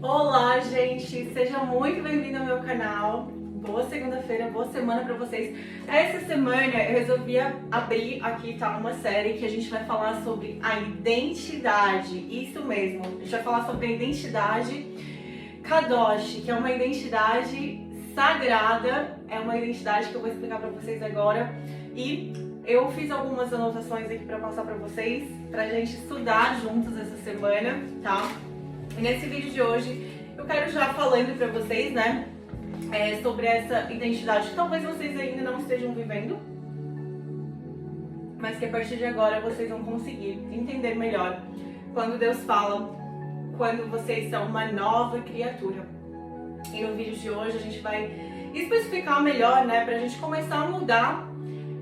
Olá, gente! Seja muito bem-vindo ao meu canal. Boa segunda-feira, boa semana pra vocês. Essa semana eu resolvi abrir aqui, tá, uma série que a gente vai falar sobre a identidade. Isso mesmo, a gente vai falar sobre a identidade Kadosh, que é uma identidade sagrada, é uma identidade que eu vou explicar pra vocês agora. E eu fiz algumas anotações aqui pra passar pra vocês, pra gente estudar juntos essa semana, tá? E nesse vídeo de hoje eu quero já falando pra vocês, né, sobre essa identidade que talvez vocês ainda não estejam vivendo, mas que a partir de agora vocês vão conseguir entender melhor quando Deus fala, quando vocês são uma nova criatura. E no vídeo de hoje a gente vai especificar melhor, né, pra gente começar a mudar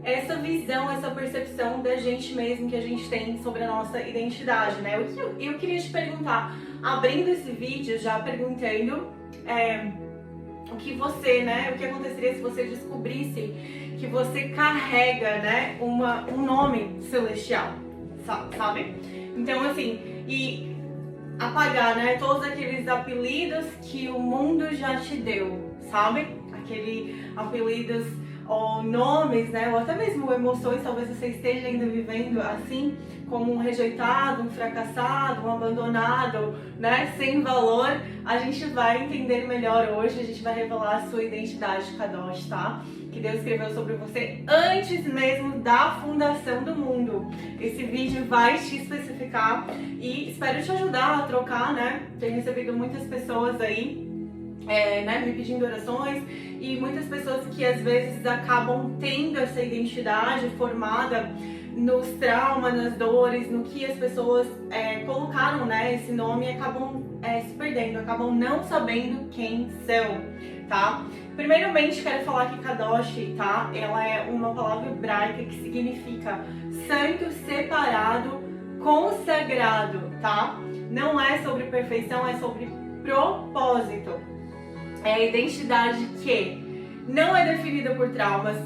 essa visão, essa percepção da gente mesmo que a gente tem sobre a nossa identidade, né? Eu queria te perguntar, abrindo esse vídeo, já perguntando o que você, né? O que aconteceria se você descobrisse que você carrega, né? Um nome celestial, sabe? Então, assim, e apagar, né? Todos aqueles apelidos que o mundo já te deu, sabe? Aquele apelidos ou nomes, né, ou até mesmo emoções, talvez você esteja ainda vivendo assim, como um rejeitado, um fracassado, um abandonado, né, sem valor. A gente vai entender melhor hoje, a gente vai revelar a sua identidade Kadosh, tá? Que Deus escreveu sobre você antes mesmo da fundação do mundo. Esse vídeo vai te especificar e espero te ajudar a trocar, né? Tenho recebido muitas pessoas aí né, me pedindo orações, e muitas pessoas que às vezes acabam tendo essa identidade formada nos traumas, nas dores, no que as pessoas colocaram, né, esse nome, e acabam se perdendo, acabam não sabendo quem são, tá? Primeiramente quero falar que Kadosh, tá? Ela é uma palavra hebraica que significa santo, separado, consagrado, tá? Não é sobre perfeição, é sobre propósito. É a identidade que não é definida por traumas,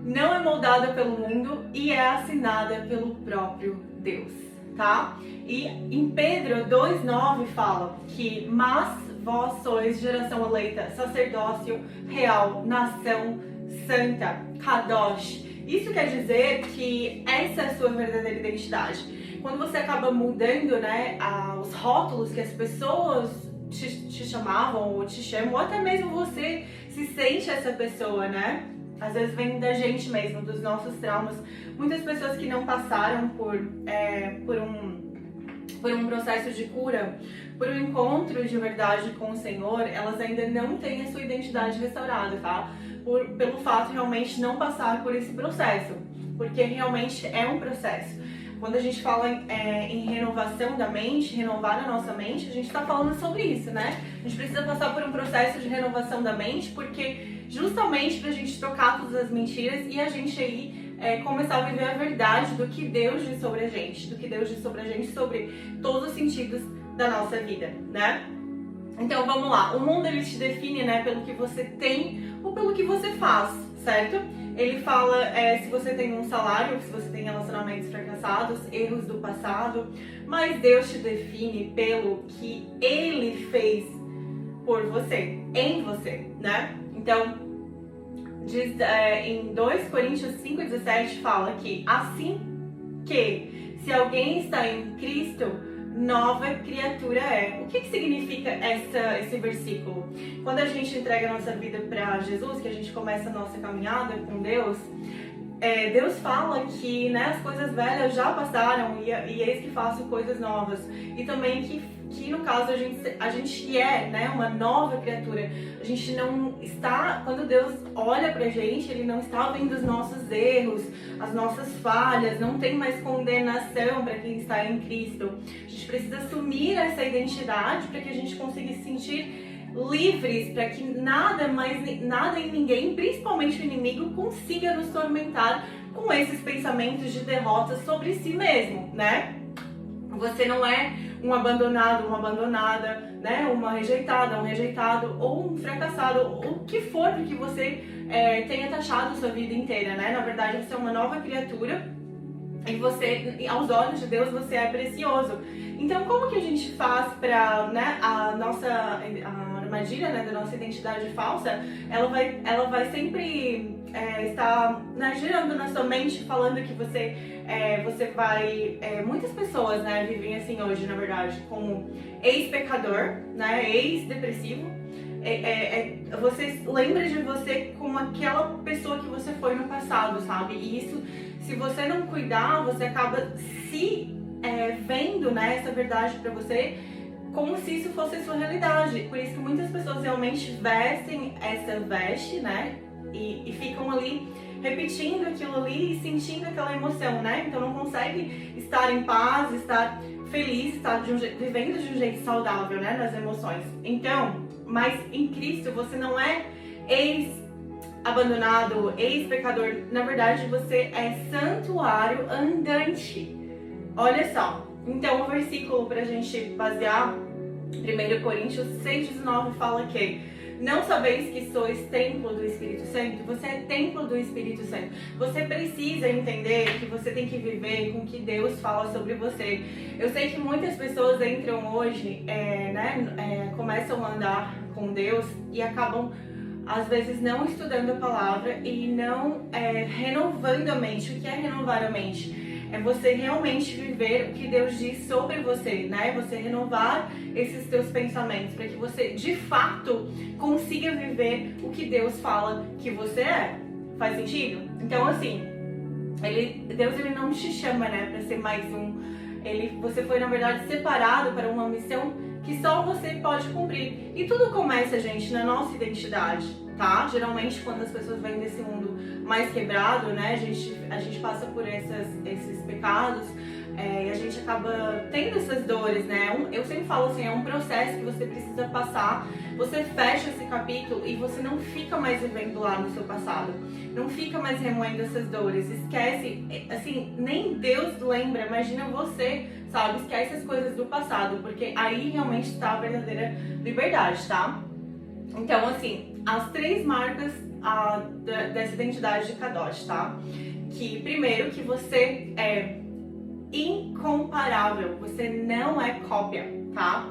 não é moldada pelo mundo e é assinada pelo próprio Deus, tá? E em Pedro 2,9 fala que mas vós sois geração eleita, sacerdócio real, nação santa, Kadosh. Isso quer dizer que essa é a sua verdadeira identidade. Quando você acaba mudando, né, os rótulos que as pessoas te chamavam ou te chamam, ou até mesmo você se sente essa pessoa, né? Às vezes vem da gente mesmo, dos nossos traumas. Muitas pessoas que não passaram por um processo de cura, por um encontro de verdade com o Senhor, elas ainda não têm a sua identidade restaurada, tá? Pelo fato de realmente não passar por esse processo, porque realmente é um processo. Quando a gente fala em renovação da mente, renovar a nossa mente, a gente está falando sobre isso, né? A gente precisa passar por um processo de renovação da mente, porque justamente para a gente trocar todas as mentiras e a gente aí começar a viver a verdade do que Deus diz sobre a gente, sobre todos os sentidos da nossa vida, né? Então vamos lá, o mundo ele te define, né, pelo que você tem ou pelo que você faz, certo? Ele fala se você tem um salário, se você tem relacionamentos fracassados, erros do passado, mas Deus te define pelo que Ele fez por você, em você, né? Então, diz, em 2 Coríntios 5,17 fala que assim que se alguém está em Cristo, nova criatura é. O que significa esse versículo? Quando a gente entrega a nossa vida para Jesus, que a gente começa a nossa caminhada com Deus, Deus fala que, né, as coisas velhas já passaram e eis que faço coisas novas. E também que no caso a gente é, né, uma nova criatura. A gente não está, quando Deus olha pra gente, Ele não está vendo os nossos erros, as nossas falhas, não tem mais condenação para quem está em Cristo. A gente precisa assumir essa identidade para que a gente consiga se sentir livres, para que nada e ninguém, principalmente o inimigo, consiga nos tormentar com esses pensamentos de derrota sobre si mesmo, né? Você não é um abandonado, uma abandonada, né? Uma rejeitada, um rejeitado ou um fracassado, ou o que for que você tenha taxado sua vida inteira, né? Na verdade, você é uma nova criatura e você, aos olhos de Deus, você é precioso. Então, como que a gente faz para, né, a armadilha, né, da nossa identidade falsa, ela vai sempre estar, né, girando na sua mente, falando que você vai... muitas pessoas, né, vivem assim hoje, na verdade, como ex-pecador, né, ex-depressivo. Você lembra de você como aquela pessoa que você foi no passado, sabe? E isso, se você não cuidar, você acaba se vendo, né, essa verdade pra você como se isso fosse a sua realidade. Por isso que muitas pessoas realmente vestem essa veste, né, e ficam ali repetindo aquilo ali e sentindo aquela emoção, né? Então não consegue estar em paz, estar feliz, estar vivendo de um jeito saudável, né, nas emoções. Então, mas em Cristo você não é ex-abandonado, ex-pecador. Na verdade, você é santuário andante. Olha só. Então, o versículo pra gente basear, 1 Coríntios 6,19, fala que não sabeis que sois templo do Espírito Santo? Você é templo do Espírito Santo. Você precisa entender que você tem que viver com o que Deus fala sobre você. Eu sei que muitas pessoas entram hoje, começam a andar com Deus e acabam, às vezes, não estudando a palavra e não renovando a mente. O que é renovar a mente? É você realmente viver o que Deus diz sobre você, né? Você renovar esses teus pensamentos para que você, de fato, consiga viver o que Deus fala que você é. Faz sentido? Então, assim, Deus ele não te chama, né, para ser mais um. Você foi, na verdade, separado para uma missão que só você pode cumprir. E tudo começa, gente, na nossa identidade, tá? Geralmente, quando as pessoas vêm desse mundo mais quebrado, né, a gente passa por esses pecados, e a gente acaba tendo essas dores, né? Eu sempre falo assim, é um processo que você precisa passar. Você fecha esse capítulo e você não fica mais vivendo lá no seu passado. Não fica mais remoendo essas dores. Esquece, assim, nem Deus lembra. Imagina você, sabe? Esquece as coisas do passado, porque aí realmente está a verdadeira liberdade, tá? Então, assim, as 3 marcas dessa identidade de Kadosh, tá? Que, primeiro, que você é incomparável, você não é cópia, tá?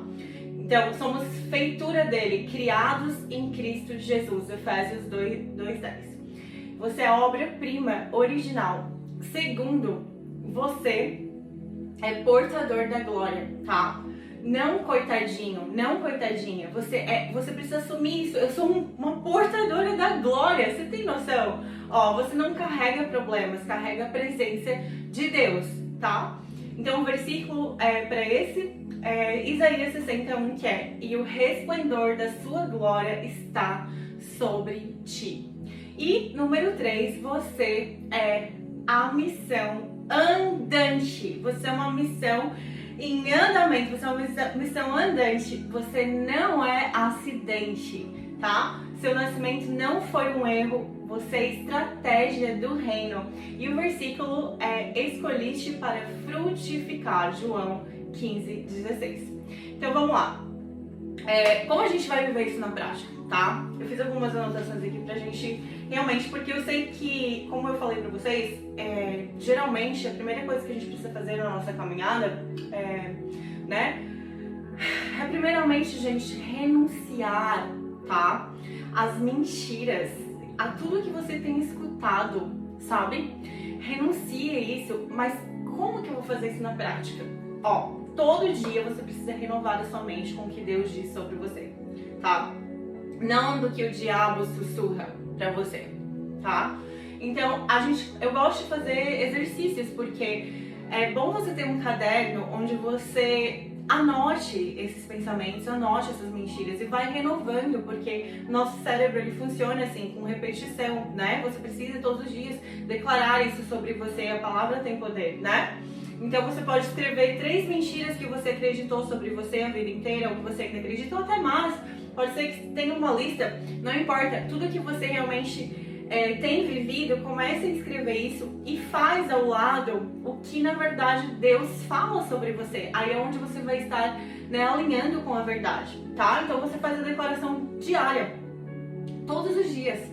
Então, somos feitura dele, criados em Cristo Jesus, Efésios 2:10. Você é obra-prima original. Segundo, você é portador da glória, tá? Não coitadinho, não coitadinha. Você precisa assumir isso. Eu sou uma portadora da glória. Você tem noção? Ó, você não carrega problemas, carrega a presença de Deus, tá? Então o versículo para esse é Isaías 61, que é: e o resplendor da sua glória está sobre ti. E número 3, você é a missão andante. Você é uma missão em andamento, você é uma missão andante. Você não é acidente, tá? Seu nascimento não foi um erro. Você é estratégia do reino. E o versículo é: escolhi-te para frutificar, João 15:16. Então vamos lá. Como a gente vai viver isso na prática, tá? Eu fiz algumas anotações aqui pra gente realmente, porque eu sei que, como eu falei pra vocês, geralmente a primeira coisa que a gente precisa fazer na nossa caminhada é primeiramente, gente, renunciar, tá? As mentiras, a tudo que você tem escutado, sabe? Renuncie a isso, mas como que eu vou fazer isso na prática? Ó, todo dia você precisa renovar a sua mente com o que Deus diz sobre você, tá? Não do que o diabo sussurra pra você, tá? Então, eu gosto de fazer exercícios, porque é bom você ter um caderno onde você anote esses pensamentos, anote essas mentiras e vai renovando, porque nosso cérebro ele funciona assim, com repetição, né? Você precisa todos os dias declarar isso sobre você, a palavra tem poder, né? Então você pode escrever 3 mentiras que você acreditou sobre você a vida inteira, ou que você ainda acreditou, até mais. Pode ser que tenha uma lista, não importa, tudo que você realmente tem vivido, comece a escrever isso e faz ao lado o que na verdade Deus fala sobre você. Aí é onde você vai estar, né, alinhando com a verdade, tá? Então você faz a declaração diária, todos os dias.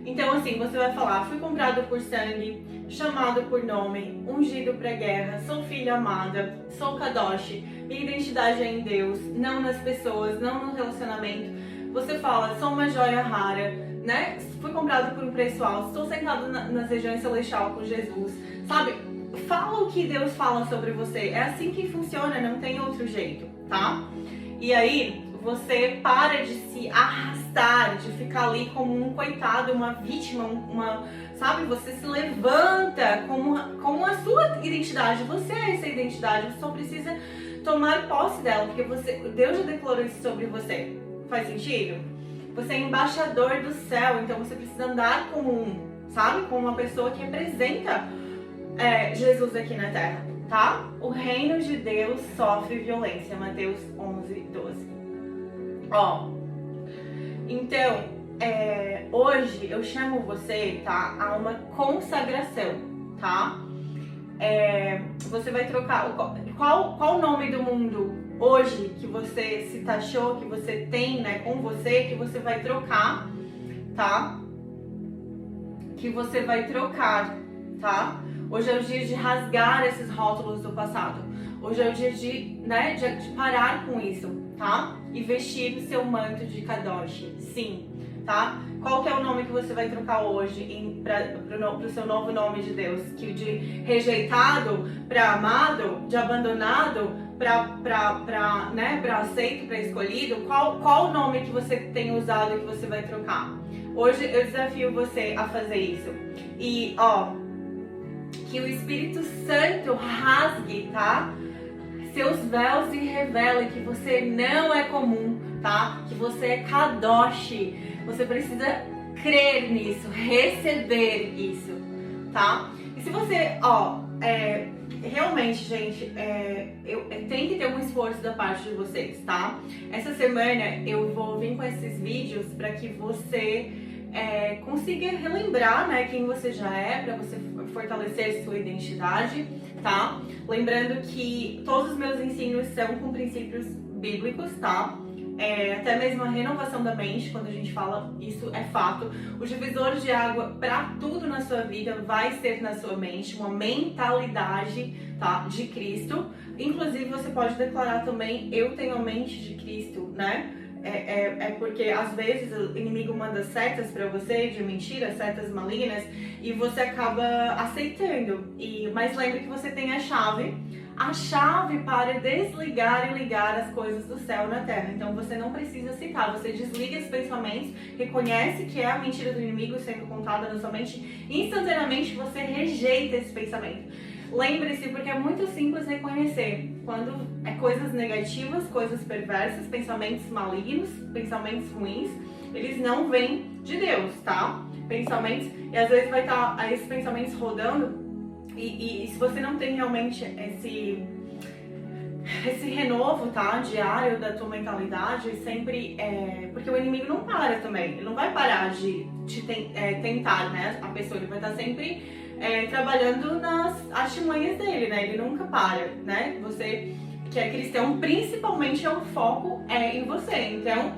Então assim, você vai falar: fui comprado por sangue, chamado por nome, ungido para guerra, sou filha amada, sou Kadosh, minha identidade é em Deus, não nas pessoas, não no relacionamento. Você fala, sou uma joia rara, né? Fui comprado por um preço alto, estou sentado nas regiões celestiais com Jesus, sabe? Fala o que Deus fala sobre você. É assim que funciona, não tem outro jeito, tá? E aí, você para de se arrastar, de ficar ali como um coitado, uma vítima, sabe? Você se levanta como a sua identidade. Você é essa identidade, você só precisa tomar posse dela, porque Deus já declarou isso sobre você. Faz sentido? Você é embaixador do céu, então você precisa andar como sabe? Como uma pessoa que representa Jesus aqui na Terra, tá? O reino de Deus sofre violência, Mateus 11:12. Ó, então, hoje eu chamo você, tá? A uma consagração, tá? Você vai trocar, qual o nome do mundo hoje que você se taxou, que você tem, né, com você, que você vai trocar, tá? Que você vai trocar, tá? Hoje é o dia de rasgar esses rótulos do passado. Hoje é o dia de parar com isso, tá? E vestir o seu manto de Kadosh, sim, tá? Qual que é o nome que você vai trocar hoje pro seu novo nome de Deus? Que de rejeitado para amado, de abandonado para aceito, para escolhido? Qual o nome que você tem usado e que você vai trocar? Hoje eu desafio você a fazer isso. E, ó, que o Espírito Santo rasgue, tá? Seus véus e revele que você não é comum, tá? Que você é Kadosh. Você precisa crer nisso, receber isso, tá? E se você, realmente, gente, tem que ter um esforço da parte de vocês, tá? Essa semana eu vou vir com esses vídeos para que você consiga relembrar, né, quem você já é, para você fortalecer sua identidade, tá? Lembrando que todos os meus ensinos são com princípios bíblicos, tá? Até mesmo a renovação da mente, quando a gente fala isso, é fato. O divisor de água para tudo na sua vida vai ser na sua mente, uma mentalidade, tá, de Cristo. Inclusive, você pode declarar também, eu tenho a mente de Cristo, né? Porque às vezes o inimigo manda setas pra você de mentira, setas malignas, e você acaba aceitando. Mas lembre que você tem a chave para desligar e ligar as coisas do céu na terra. Então você não precisa aceitar, você desliga esses pensamentos, reconhece que é a mentira do inimigo sendo contada na sua mente, instantaneamente você rejeita esse pensamento. Lembre-se, porque é muito simples reconhecer quando é coisas negativas, coisas perversas, pensamentos malignos, pensamentos ruins, eles não vêm de Deus, tá? Pensamentos, e às vezes vai estar esses pensamentos rodando, e se você não tem realmente esse renovo, tá, diário da tua mentalidade, sempre porque o inimigo não para também, ele não vai parar de tentar, né, a pessoa, ele vai estar sempre trabalhando nas artimanhas dele, né? Ele nunca para, né? Você que é cristão, principalmente é um foco em você. Então,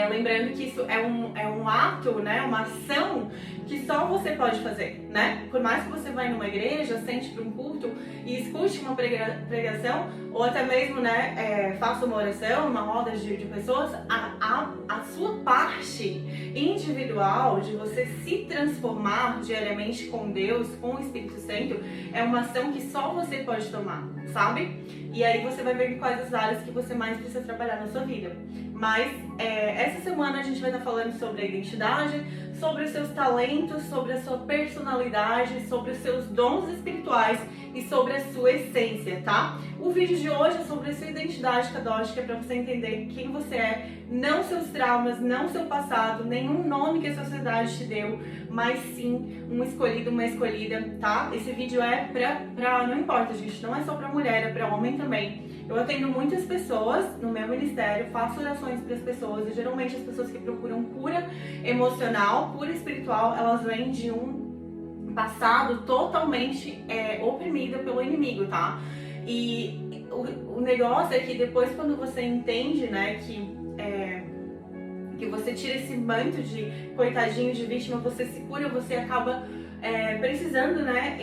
lembrando que isso é um ato, né? Uma ação que só você pode fazer, né? Por mais que você vá numa igreja, sente para um culto e escute uma pregação, ou até mesmo, né, faça uma oração, uma roda de pessoas, a sua parte individual de você se transformar diariamente com Deus, com o Espírito Santo, é uma ação que só você pode tomar, sabe? E aí você vai ver quais as áreas que você mais precisa trabalhar na sua vida. Mas essa semana a gente vai estar falando sobre a identidade, sobre os seus talentos, sobre a sua personalidade, sobre os seus dons espirituais e sobre a sua essência, tá? O vídeo de hoje é sobre a sua identidade kadótica, para você entender quem você é, não seus traumas, não seu passado, nenhum nome que a sociedade te deu, mas sim um escolhido, uma escolhida, tá? Esse vídeo é não importa, gente, não é só pra mulher, é pra homem também. Eu atendo muitas pessoas no meu ministério, faço orações para as pessoas, e geralmente as pessoas que procuram cura emocional, cura espiritual, elas vêm de um passado totalmente oprimido pelo inimigo, tá? E o negócio é que depois, quando você entende, né, que você tira esse manto de coitadinho, de vítima, você se cura, você acaba precisando, né,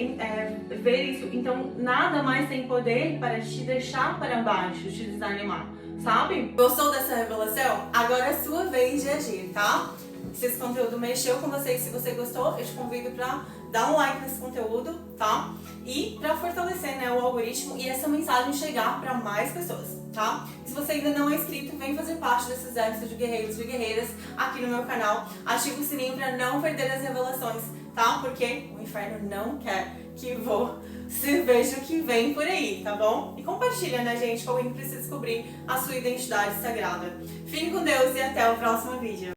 ver isso. Então, nada mais tem poder para te deixar para baixo, te desanimar, sabe? Gostou dessa revelação? Agora é a sua vez de agir, tá? Se esse conteúdo mexeu com você e se você gostou, eu te convido para dar um like nesse conteúdo, tá? E para fortalecer, né, o algoritmo e essa mensagem chegar para mais pessoas, tá? Se você ainda não é inscrito, vem fazer parte desse exército de guerreiros e guerreiras aqui no meu canal. Ativa o sininho para não perder as revelações, tá? Porque o inferno não quer que você veja o que vem por aí, tá bom? E compartilha, né, gente, com alguém que precisa descobrir a sua identidade sagrada. Fique com Deus e até o próximo vídeo.